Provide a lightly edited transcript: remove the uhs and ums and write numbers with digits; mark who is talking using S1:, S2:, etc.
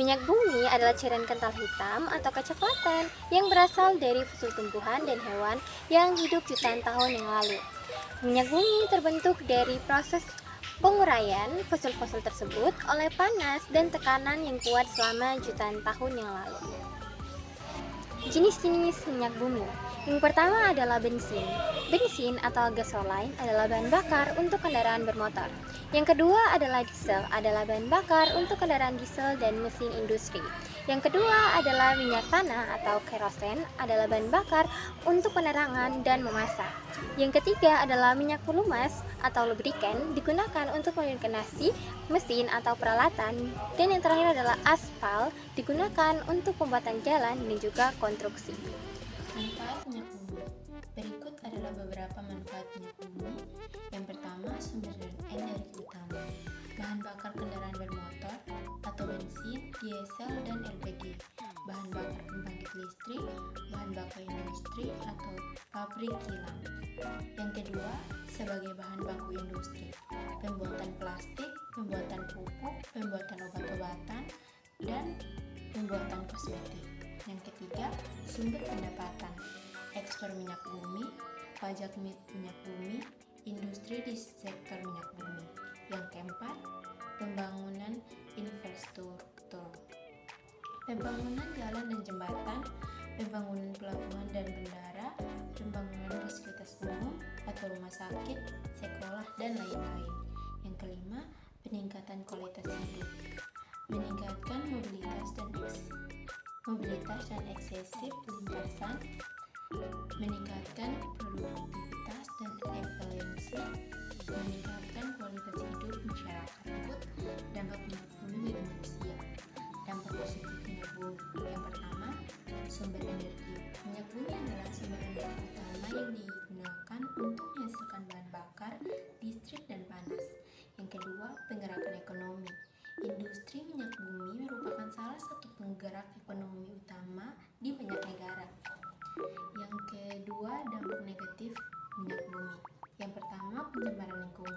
S1: Minyak bumi adalah cairan kental hitam atau kecoklatan yang berasal dari fosil tumbuhan dan hewan yang hidup jutaan tahun yang lalu. Minyak bumi terbentuk dari proses penguraian fosil-fosil tersebut oleh panas dan tekanan yang kuat selama jutaan tahun yang lalu. Jenis-jenis minyak bumi. Yang pertama adalah bensin. Bensin atau gasoline adalah bahan bakar untuk kendaraan bermotor. Yang kedua adalah diesel, adalah bahan bakar untuk kendaraan diesel dan mesin industri. Yang kedua adalah minyak tanah atau kerosen, adalah bahan bakar untuk penerangan dan memasak. Yang ketiga adalah minyak pelumas atau lubrikan, digunakan untuk mengganti mesin atau peralatan. Dan yang terakhir adalah aspal, digunakan untuk pembuatan jalan dan juga konstruksi.
S2: Manfaat minyak bumi. Berikut adalah beberapa manfaat minyak bumi. Yang pertama, sumber energi utama. Bahan bakar kendaraan bermotor atau bensin, diesel, dan LPG. Bahan bakar pembangkit listrik, bahan bakar industri atau pabrik kilang. Yang kedua, sebagai bahan baku industri. Pembuatan plastik, pembuatan pupuk, pembuatan obat-obatan, dan pembuatan kosmetik. Yang ketiga, sumber pendapatan, ekspor minyak bumi, pajak minyak bumi, industri di sektor minyak bumi. Yang keempat, pembangunan infrastruktur, pembangunan jalan dan jembatan, pembangunan pelabuhan dan bandara, pembangunan fasilitas umum atau rumah sakit, sekolah, dan lain-lain. Yang kelima, peningkatan kualitas hidup, meningkatkan mobilitas dan eksesif lintasan, meningkatkan produktivitas dan efisiensi, meningkatkan kualitas hidup masyarakat. Dampak minyak bumi bagi manusia. Dampak positif minyak bumi. Yang pertama, sumber energi. Minyak bumi adalah sumber energi utama yang digunakan untuk menghasilkan bahan bakar, listrik, dan panas. Yang kedua, penggerakan ekonomi. Industri minyak bumi merupakan salah satu penggerak ekonomi utama di banyak negara. Yang kedua, dampak negatif minyak bumi. Yang pertama, pencemaran lingkungan.